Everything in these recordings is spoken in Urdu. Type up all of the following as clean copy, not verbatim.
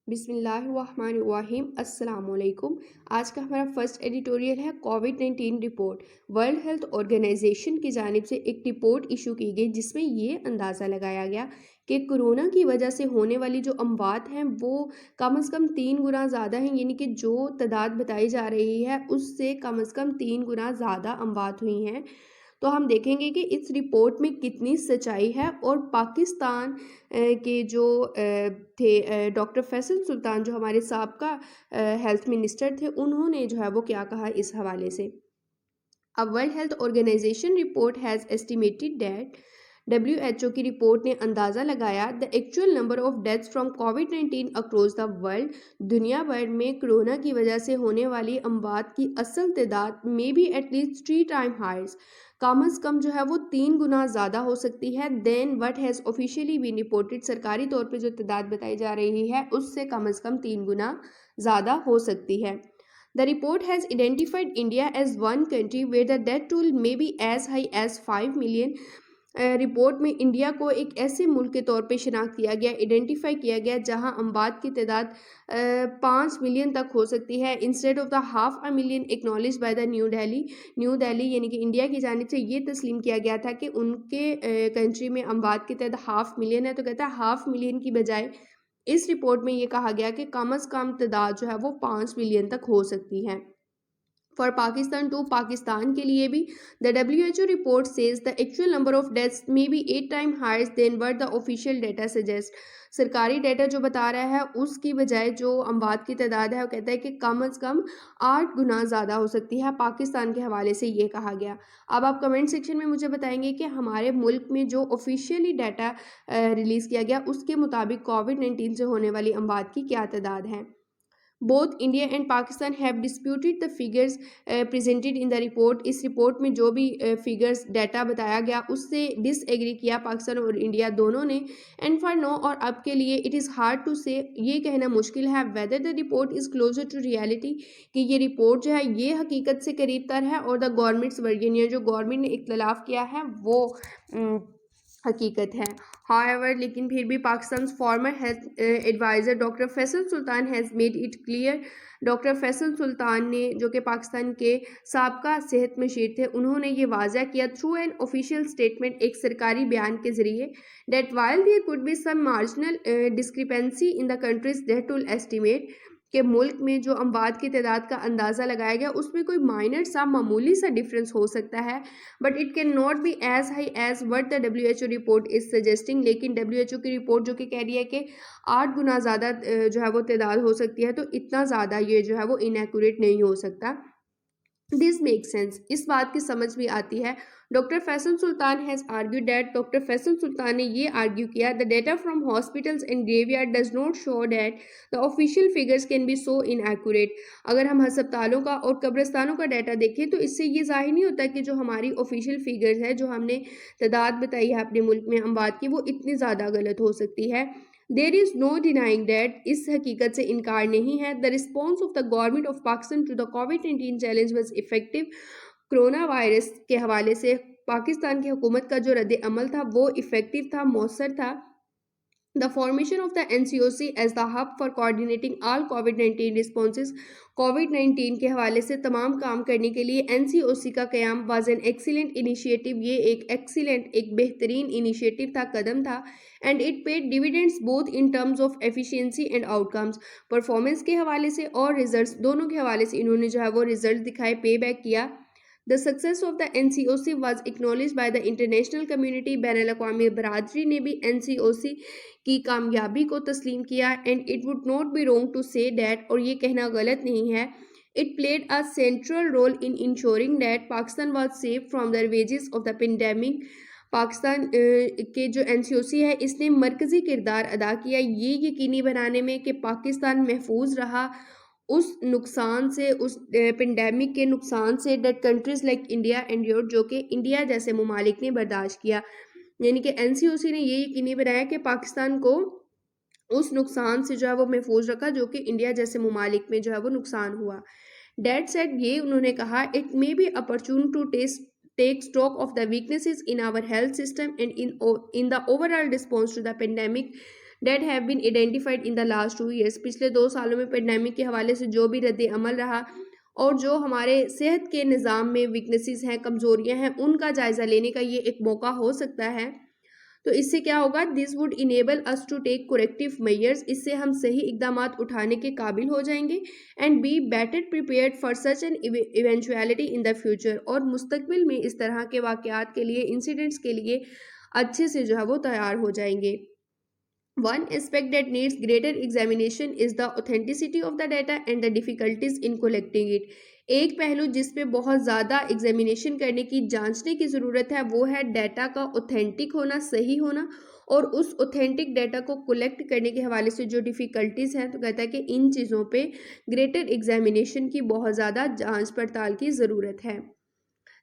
بسم اللہ الرحمن الرحیم، السلام علیکم۔ آج کا ہمارا فرسٹ ایڈیٹوریل ہے کووڈ-19 رپورٹ۔ ورلڈ ہیلتھ آرگنائزیشن کی جانب سے ایک رپورٹ ایشو کی گئی جس میں یہ اندازہ لگایا گیا کہ کرونا کی وجہ سے ہونے والی جو اموات ہیں وہ کم از کم 3 گنا زیادہ ہیں، یعنی کہ جو تعداد بتائی جا رہی ہے اس سے کم از کم 3 گنا زیادہ اموات ہوئی ہیں۔ تو ہم دیکھیں گے کہ اس رپورٹ میں کتنی سچائی ہے، اور پاکستان کے جو تھے ڈاکٹر فیصل سلطان، جو ہمارے سابقہ ہیلتھ منسٹر تھے، انہوں نے جو ہے وہ کیا کہا اس حوالے سے۔ اب World Health Organization report has estimated that WHO کی رپورٹ نے اندازہ لگایا the actual number of deaths from COVID-19 across the world، دنیا بھر میں کرونا کی وجہ سے ہونے والی اموات کی اصل تعداد میں بھی ایٹ لیسٹ 3 times higher، کم از کم جو ہے وہ 3 گنا زیادہ ہو سکتی ہے then what has officially been reported, سرکاری طور پہ جو تعداد بتائی جا رہی ہے اس سے کم از کم 3 گنا زیادہ ہو سکتی ہے۔ The report has identified India as one country where the death toll may be as high as 5 million۔ Report میں انڈیا کو ایک ایسے ملک کے طور پہ شناخت کیا گیا، آئیڈینٹیفائی کیا گیا جہاں اموات کی تعداد 5 ملین تک ہو سکتی ہے، instead of the 500,000 acknowledge by the new Delhi, یعنی کہ انڈیا کی جانب سے یہ تسلیم کیا گیا تھا کہ ان کے کنٹری میں اموات کی تعداد 500,000 ہے، تو کہتا ہے 500,000 کی بجائے اس رپورٹ میں یہ کہا گیا کہ کم از کم تعداد جو ہے وہ 5 ملین تک ہو سکتی ہے۔ فار پاکستان ٹو، پاکستان کے لیے بھی the WHO report says the actual number of deaths may be 8 times higher than what the official data suggests۔ سرکاری ڈیٹا جو بتا رہا ہے اس کی بجائے جو اموات کی تعداد ہے وہ کہتا ہے کہ کم از کم 8 گنا زیادہ ہو سکتی ہے، پاکستان کے حوالے سے یہ کہا گیا۔ اب آپ کمنٹ سیکشن میں مجھے بتائیں گے کہ ہمارے ملک میں جو آفیشیلی ڈیٹا ریلیز کیا گیا اس کے مطابق کووڈ-19 سے ہونے والی اموات کی کیا تعداد ہے۔ Both India and Pakistan have disputed the figures presented in the report۔ اس رپورٹ میں جو بھی فگرز ڈیٹا بتایا گیا اس سے ڈس ایگری کیا پاکستان اور انڈیا دونوں نے۔ اینڈ فار نو، اور اب کے لیے اٹ از ہارڈ ٹو سے، یہ کہنا مشکل ہے whether the report is closer to reality، کہ یہ رپورٹ جو ہے یہ حقیقت سے قریب تر ہے، اور the government's version، جو گورنمنٹ نے اختلاف کیا ہے وہ حقیقت ہے۔ However، لیکن پھر بھی Pakistan former health adviser doctor Faisal Sultan has made it clear, doctor Faisal Sultan نے جو کہ پاکستان کے سابقہ صحت مشیر تھے، انہوں نے یہ واضح کیا تھرو این آفیشیل اسٹیٹمنٹ، ایک سرکاری بیان کے ذریعے، that while there could be some marginal discrepancy in the country's death toll estimate، کہ ملک میں جو اموات کی تعداد کا اندازہ لگایا گیا اس میں کوئی مائنر سا معمولی سا ڈفرینس ہو سکتا ہے، but it can not be as high as what the WHO report is suggesting, لیکن WHO کی رپورٹ جو کہ کہہ رہی ہے کہ 8 گنا زیادہ جو ہے وہ تعداد ہو سکتی ہے، تو اتنا زیادہ یہ جو ہے وہ انیکوریٹ نہیں ہو سکتا۔ دس میک سینس، اس بات کی سمجھ بھی آتی ہے۔ Doctor Faisal Sultan has argue that, doctor Faisal Sultan نے یہ آرگیو کیا the data from hospitals and graveyard does not show that the official figures can be so inaccurate۔ اگر ہم ہسپتالوں کا اور قبرستانوں کا ڈیٹا دیکھیں تو اس سے یہ ظاہر نہیں ہوتا کہ جو ہماری آفیشیل فگرز ہے، جو ہم نے تعداد بتائی ہے اپنے ملک میں اموات کی، وہ اتنی زیادہ غلط ہو سکتی ہے۔ There is no denying that، اس حقیقت سے انکار نہیں ہے۔ The response of the government of Pakistan to the COVID-19 challenge was effective۔ Corona virus کے حوالے سے پاکستان کی حکومت کا جو رد عمل تھا وہ افیکٹو تھا، مؤثر تھا۔ The formation of the NCOC as the hub for coordinating all COVID-19 responses، COVID-19 کے حوالے سے تمام کام کرنے کے لیے NCOC کا قیام was an excellent initiative، یہ ایک بہترین انیشیٹو تھا، قدم تھا۔ and it paid dividends both in terms of efficiency and outcomes، performance کے حوالے سے اور ریزلٹس دونوں کے حوالے سے انہوں نے جو ہے وہ ریزلٹ دکھائے، پے بیک کیا۔ The success of the NCOC was acknowledged by the international community، بین الاقوامی برادری نے بھی NCOC کی کامیابی کو تسلیم کیا۔ and it would not be wrong to say that، اور یہ کہنا غلط نہیں ہے، it played a central role in ensuring that Pakistan was safe from the ravages of the pandemic۔ Pakistan کے جو NCOC ہے اس نے مرکزی کردار ادا کیا یہ یقینی بنانے میں کہ پاکستان محفوظ رہا اس نقصان سے، اس پینڈیمک کے نقصان سے، that countries like India and Europe, جو کہ انڈیا جیسے ممالک نے برداشت کیا۔ یعنی کہ NCOC نے یہ یقینی بنایا کہ پاکستان کو اس نقصان سے جو ہے وہ محفوظ رکھا جو کہ انڈیا جیسے ممالک میں جو ہے وہ نقصان ہوا۔ ڈیٹ سیٹ، یہ انہوں نے کہا it may be opportune to take stock of the weaknesses in our health system and in the overall response to the pandemic۔ that have been identified in the last 2 years. پچھلے 2 سالوں میں پیڈیمک کے حوالے سے جو بھی رد عمل رہا اور جو ہمارے صحت کے نظام میں ویکنیسز ہیں، کمزوریاں ہیں، ان کا جائزہ لینے کا یہ ایک موقع ہو سکتا ہے. تو اس سے کیا ہوگا؟ This would enable us to take corrective measures. اس سے ہم صحیح اقدامات اٹھانے کے قابل ہو جائیں گے. and be better prepared for such an eventuality in the future. اور مستقبل میں اس طرح کے واقعات کے لیے، انسیڈنٹس کے لیے اچھے سے جو ہے وہ تیار ہو جائیں گے. One aspect that needs greater examination is the authenticity of the data and the difficulties in collecting it. ایک پہلو جس پہ بہت زیادہ ایگزامینیشن کرنے کی، جانچنے کی ضرورت ہے، وہ ہے ڈیٹا کا اوتھینٹک ہونا، صحیح ہونا، اور اس اوتھینٹک ڈیٹا کو کلیکٹ کرنے کے حوالے سے جو ڈیفیکلٹیز ہیں. تو کہتا ہے کہ ان چیزوں پہ گریٹر ایگزامینیشن کی بہت زیادہ جانچ پڑتال کی ضرورت ہے.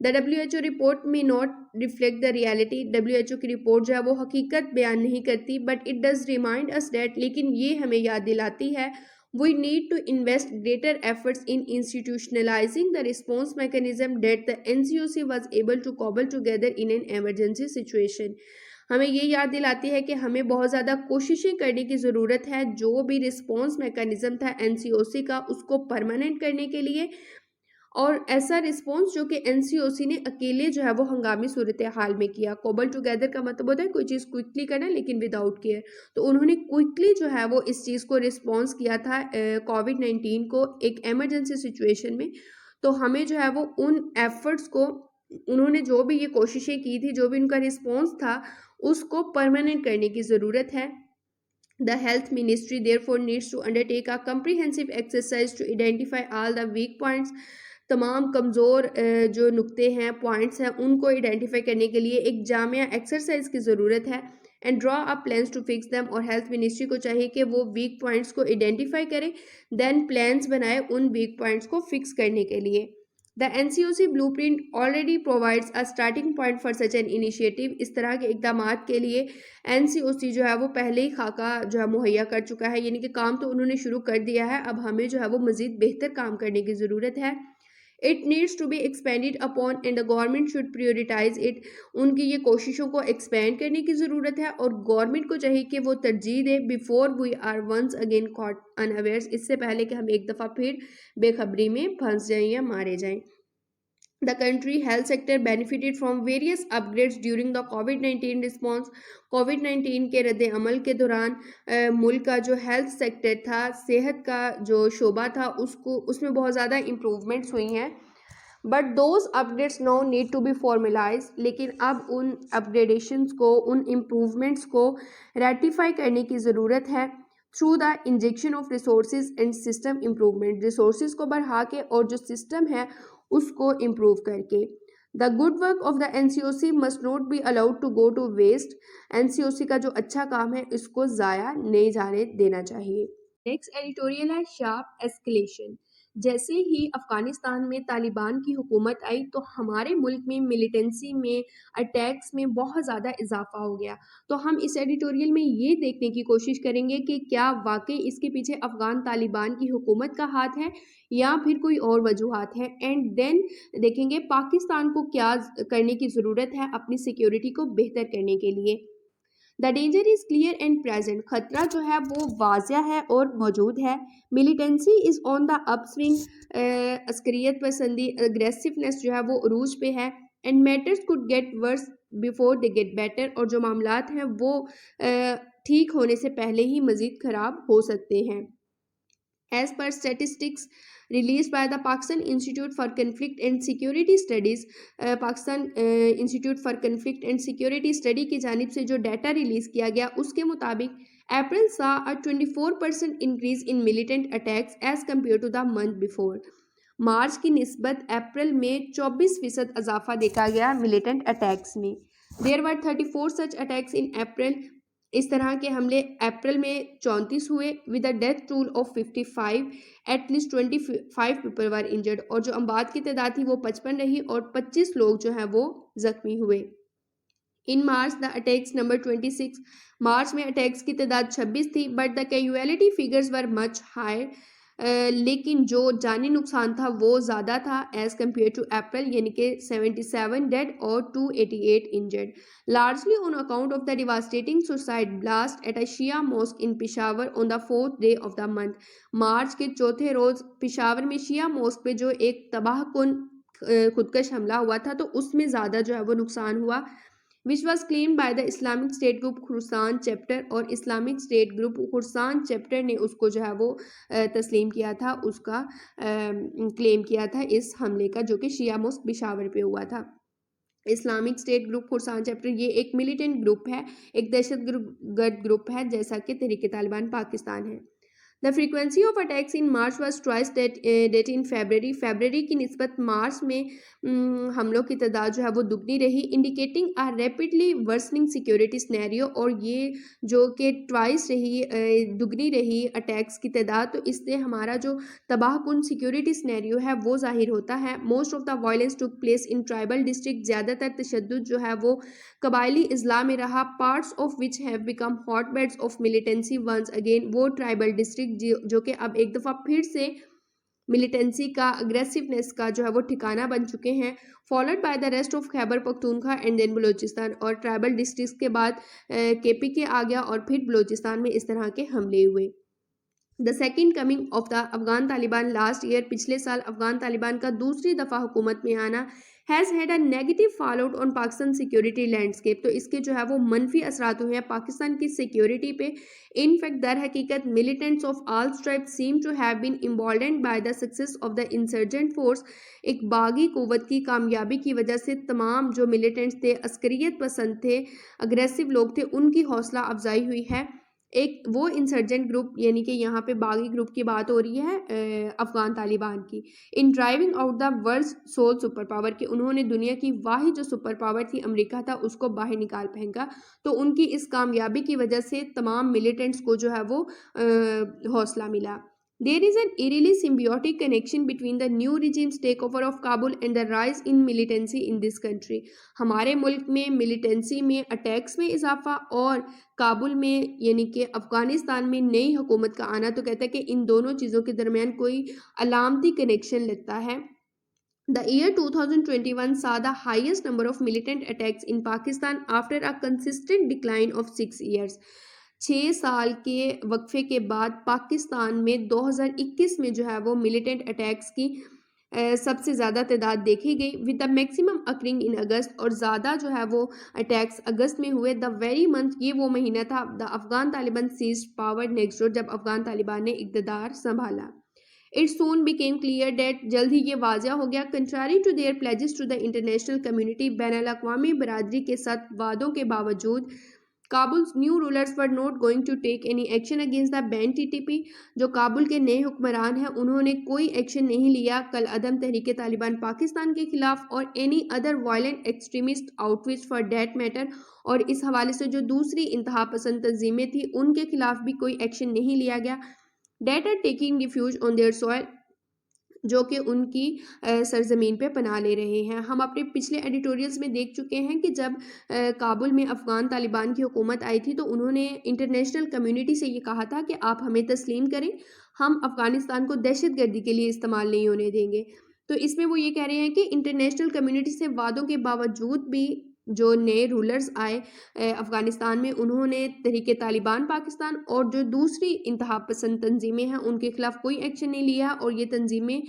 The WHO report may not reflect the reality. WHO کی رپورٹ جو ہے وہ حقیقت بیان نہیں کرتی, but it does remind us that, لیکن یہ ہمیں یاد دلاتی ہے, we need to invest greater efforts in institutionalizing the response mechanism that the NCOC was able to cobble together in an emergency situation. ہمیں یہ یاد دلاتی ہے کہ ہمیں بہت زیادہ کوششیں کرنے کی ضرورت ہے جو بھی رسپانس میکانزم تھا NCOC کا اس کو پرماننٹ کرنے کے لیے, اور ایسا رسپانس جو کہ NCOC نے اکیلے جو ہے وہ ہنگامی صورتحال میں کیا. کوبل ٹوگیدر کا مطلب ہوتا ہے کوئی چیز کوئکلی کرنا لیکن وداؤٹ کیئر. تو انہوں نے کوئکلی جو ہے وہ اس چیز کو رسپانس کیا تھا کووڈ-19 کو ایک ایمرجنسی سچویشن میں. تو ہمیں جو ہے وہ ان ایفرٹس کو, انہوں نے جو بھی یہ کوششیں کی تھی, جو بھی ان کا رسپانس تھا, اس کو پرماننٹ کرنے کی ضرورت ہے. The health ministry therefore needs to undertake a comprehensive exercise to identify all the weak points. تمام کمزور جو نقطے ہیں, پوائنٹس ہیں, ان کو آئیڈینٹیفائی کرنے کے لیے ایک جامع ایکسرسائز کی ضرورت ہے. And draw up plans to fix them. اور ہیلتھ منسٹری کو چاہیے کہ وہ ویک پوائنٹس کو آئیڈینٹیفائی کرے, دین پلانس بنائے ان ویک پوائنٹس کو فکس کرنے کے لیے. The NCOC blueprint already provides a starting point for such an initiative. اس طرح کے اقدامات کے لیے NCOC جو ہے وہ پہلے ہی خاکہ جو ہے مہیا کر چکا ہے, یعنی کہ کام تو انہوں نے شروع کر دیا ہے, اب ہمیں جو ہے وہ مزید بہتر کام کرنے کی ضرورت ہے. It needs to be expanded upon and the government should prioritize it. ان کی یہ کوششوں کو ایکسپینڈ کرنے کی ضرورت ہے اور گورنمنٹ کو چاہیے کہ وہ ترجیح دے before we are once again caught unawares. اس سے پہلے کہ ہم ایک دفعہ پھر بے خبری میں پھنس جائیں یا مارے جائیں. The country health sector benefited from various upgrades during the COVID-19 response. COVID-19 کے رد عمل کے دوران ملک کا جو ہیلتھ سیکٹر تھا, صحت کا جو شعبہ تھا, اس میں بہت زیادہ امپروومنٹس ہوئی ہیں. But those upgrades now need to be formalized. لیکن اب ان اپگریڈیشنز کو, ان امپروومنٹس کو ریٹیفائی کرنے کی ضرورت ہے through the injection of resources and system improvement. Resources کو بڑھا کے اور جو سسٹم ہے اس کو امپروو کر کے. The good work of the NCOC must not be allowed to go to waste. NCOC کا جو اچھا کام ہے اس کو ضائع نہیں جانے دینا چاہیے. نیکسٹ ایڈیٹوریل ہے شارپ ایسکلیشن. جیسے ہی افغانستان میں طالبان کی حکومت آئی تو ہمارے ملک میں ملیٹنسی میں, اٹیکس میں بہت زیادہ اضافہ ہو گیا. تو ہم اس ایڈیٹوریل میں یہ دیکھنے کی کوشش کریں گے کہ کیا واقعی اس کے پیچھے افغان طالبان کی حکومت کا ہاتھ ہے یا پھر کوئی اور وجوہات ہیں. اینڈ دین دیکھیں گے پاکستان کو کیا کرنے کی ضرورت ہے اپنی سیکیورٹی کو بہتر کرنے کے لیے. The danger is clear and present. خطرہ جو ہے وہ واضح ہے اور موجود ہے. Militancy is on the upswing. عسکریت پسندی, aggressiveness جو ہے وہ عروج پہ ہے. And matters could get worse before they get better. اور جو معاملات ہیں وہ ٹھیک ہونے سے پہلے ہی مزید خراب ہو سکتے ہیں. As per statistics released by the Pakistan Institute for Conflict and Security Studies, Pakistan institute for conflict and security study کی جانب سے جو ڈیٹا ریلیز کیا گیا اس کے مطابق April saw a 24% increase in militant attacks as compared to the month before. March کی نسبت اپریل میں 24% اضافہ دیکھا گیا ملیٹنٹ اٹیکس میں. There were 34 such attacks in April. اس طرح کے حملے اپریل میں 34 ہوئے with a death toll of 55. At least 25 people were injured. اور جو اموات کی تعداد تھی وہ 55 رہی اور 25 لوگ جو ہیں وہ زخمی ہوئے. In March the attacks number 26. March میں اٹیکس کی تعداد 26 تھی but the casualty figures were much higher. لیکن جو جانی نقصان تھا وہ زیادہ تھا ایز کمپیئر ٹو اپریل، یعنی کہ 77 ڈیڈ اور 288 injured, largely on account of the devastating suicide blast at a Shia mosque in Peshawar on the 4th day of the month. مارچ کے چوتھے روز پشاور میں شیعہ موسک پہ جو ایک تباہ کن خودکش حملہ ہوا تھا تو اس میں زیادہ جو ہے وہ نقصان ہوا، which was claimed by the Islamic State Group Khorasan chapter, اور اسلامک اسٹیٹ گروپ خراسان چیپٹر نے اس کو جو ہے وہ تسلیم کیا تھا، اس کا کلیم کیا تھا اس حملے کا جو کہ شیعہ موسک پشاور پہ ہوا تھا۔ اسلامک اسٹیٹ گروپ خراسان چیپٹر یہ ایک ملیٹنٹ گروپ ہے، ایک دہشت گرد گروپ ہے، جیسا کہ تحریک طالبان پاکستان ہے۔ The frequency of attacks in March was twice that in February. February کی نسبت مارچ میں حملوں کی تعداد جو ہے وہ دگنی رہی، indicating a rapidly worsening security scenario، اور یہ جو کہ ٹوائس رہی، دگنی رہی اٹیکس کی تعداد، تو اس سے ہمارا جو تباہ کن سیکیورٹی سنیریو ہے وہ ظاہر ہوتا ہے۔ Most of the violence took place in tribal district, زیادہ تر تشدد جو ہے وہ قبائلی اضلاع میں رہا، parts of which have become hot beds of militancy once again, وہ ٹرائبل ڈسٹرکٹ جو کہ اب ایک دفعہ پھر سے ملیٹنسی کا، اگریسونیس کا جو ہے وہ ٹھکانہ بن چکے ہیں، followed by the rest of Khyber Pakhtunkhwa and then Balochistan, اور ٹرائبل ڈسٹرکٹس کے بعد کے پی کے آ گیا اور پھر بلوچستان میں اس طرح کے حملے ہوئے۔ The second coming of the Afghan Taliban last year, پچھلے سال افغان طالبان کا دوسری دفعہ حکومت میں آنا، has had a negative fall out on Pakistan security landscape, تو اس کے جو ہے وہ منفی اثرات ہوئے ہیں پاکستان کی سیکیورٹی پہ۔ ان فیکٹ در حقیقت militants of all stripes seem to have been emboldened by the success of the insurgent force, ایک باغی قوت کی کامیابی کی وجہ سے تمام جو ملیٹنٹس تھے، عسکریت پسند تھے، اگریسو لوگ تھے، ان کی حوصلہ افزائی ہوئی ہے۔ ایک وہ انسرجنٹ گروپ، یعنی کہ یہاں پہ باغی گروپ کی بات ہو رہی ہے افغان طالبان کی، in driving out the world sole super power, کہ انہوں نے دنیا کی واحد جو سپر پاور تھی امریکہ تھا اس کو باہر نکال پھینکا، تو ان کی اس کامیابی کی وجہ سے تمام ملیٹنٹس کو جو ہے وہ حوصلہ ملا۔ There is an eerily symbiotic connection between the new regime's takeover of Kabul and the rise in militancy in this country. ہمارے ملک میں ملیٹنسی میں اٹیکس میں اضافہ اور کابل میں یعنی کہ افغانستان میں نئی حکومت کا آنا، تو کہتا ہے کہ ان دونوں چیزوں کے درمیان کوئی علامتی کنیکشن لگتا ہے۔ The year 2021 saw the highest number of militant attacks in Pakistan after a consistent decline of 6 years. 6 سال کے وقفے کے بعد پاکستان میں 2021 میں جو ہے وہ ملیٹنٹ اٹیکس کی سب سے زیادہ تعداد دیکھی گئی، with the maximum occurring in August, اور زیادہ جو ہے وہ اٹیکس اگست میں ہوئے۔ دا ویری منتھ، یہ وہ مہینہ تھا the Afghan Taliban seized power next door, جب افغان طالبان نے اقتدار سنبھالا۔ It soon became clear that, جلد ہی یہ واضح ہو گیا، contrary to their pledges to the international community, بین الاقوامی برادری کے ساتھ وعدوں کے باوجود، کابل's new rulers were not going to take any action against the banned TTP، جو کابل کے نئے حکمران ہیں انہوں نے کوئی ایکشن نہیں لیا کل عدم تحریک طالبان پاکستان کے خلاف، اور any other violent extremist outfits for that matter، اور اس حوالے سے جو دوسری انتہا پسند تنظیمیں تھیں ان کے خلاف بھی کوئی ایکشن نہیں لیا گیا۔ that are taking refuge on their soil، جو کہ ان کی سرزمین پہ پناہ لے رہے ہیں۔ ہم اپنے پچھلے ایڈیٹوریلز میں دیکھ چکے ہیں کہ جب کابل میں افغان طالبان کی حکومت آئی تھی تو انہوں نے انٹرنیشنل کمیونٹی سے یہ کہا تھا کہ آپ ہمیں تسلیم کریں، ہم افغانستان کو دہشت گردی کے لیے استعمال نہیں ہونے دیں گے۔ تو اس میں وہ یہ کہہ رہے ہیں کہ انٹرنیشنل کمیونٹی سے وعدوں کے باوجود بھی جو نئے رولرز آئے افغانستان میں، انہوں نے تحریک طالبان پاکستان اور جو دوسری انتہا پسند تنظیمیں ہیں ان کے خلاف کوئی ایکشن نہیں لیا، اور یہ تنظیمیں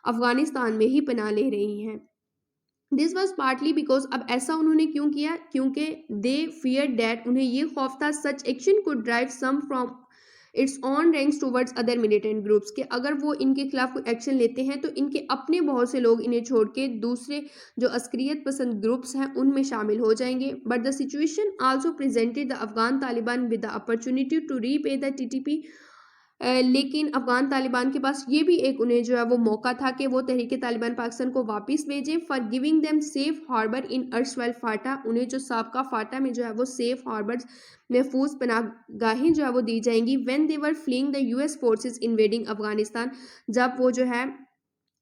افغانستان میں ہی پناہ لے رہی ہیں۔ دس واز پارٹلی بیکاز، اب ایسا انہوں نے کیوں کیا؟ کیونکہ دے فیئر دیٹ، انہیں یہ خوف تھا، such action could drive some from its own ranks towards other militant groups, کہ اگر وہ ان کے خلاف کوئی ایکشن لیتے ہیں تو ان کے اپنے بہت سے لوگ انہیں چھوڑ کے دوسرے جو عسکریت پسند گروپس ہیں ان میں شامل ہو جائیں گے۔ But the situation also presented the Afghan Taliban with the opportunity to repay the TTP، لیکن افغان طالبان کے پاس یہ بھی ایک انہیں جو ہے وہ موقع تھا کہ وہ تحریک طالبان پاکستان کو واپس بھیجیں، for giving them safe harbour in erstwhile FATA, انہیں جو سابقہ فاٹا میں جو ہے وہ سیف ہاربرز، محفوظ پناہ گاہیں جو ہے وہ دی جائیں گی، when they were fleeing the US forces invading Afghanistan, جب وہ جو ہے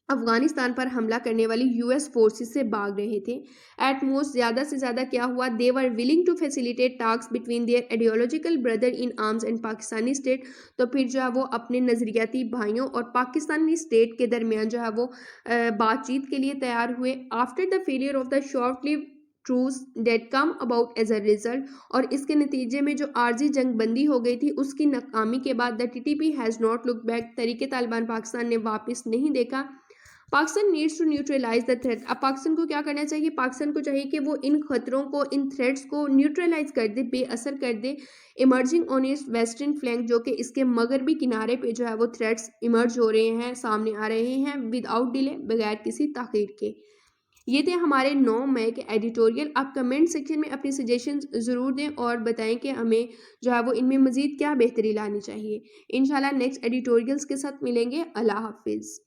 افغانستان پر حملہ کرنے والی US فورسز سے بھاگ رہے تھے. ایٹ موسٹ زیادہ سے زیادہ کیا ہوا؟ They were willing to facilitate talks between their ideological brother in arms and Pakistani state. تو پھر جو ہے وہ اپنے نظریاتی بھائیوں اور پاکستانی اسٹیٹ کے درمیان جو ہے وہ بات چیت کے لیے تیار ہوئے. After the failure of the short lived truce that came about as a result, اور اس کے نتیجے میں جو عارضی جنگ بندی ہو گئی تھی اس کی ناکامی کے بعد، the TTP has not look back, Tehreek Taliban Pakistan نے واپس نہیں دیکھا. Pakistan needs to neutralise the threat. اب پاکستان کو کیا کرنا چاہیے؟ پاکستان کو چاہیے کہ وہ ان خطروں کو، ان تھریٹس کو نیوٹرلائز کر دے، بے اثر کر دے. Emerging on its western flank, جو کہ اس کے مغربی کنارے پہ جو ہے وہ تھریٹس ایمرج ہو رہے ہیں، سامنے آ رہے ہیں، ود آؤٹ ڈیلے، بغیر کسی تاخیر کے. یہ تھے ہمارے 9 مئی کے ایڈیٹوریل. آپ کمنٹ سیکشن میں اپنی سجیشنز ضرور دیں اور بتائیں کہ ہمیں جو ہے وہ ان میں مزید کیا بہتری لانی چاہیے. انشاءاللہ نیکسٹ ایڈیٹوریلز کے ساتھ ملیں گے. اللہ حافظ.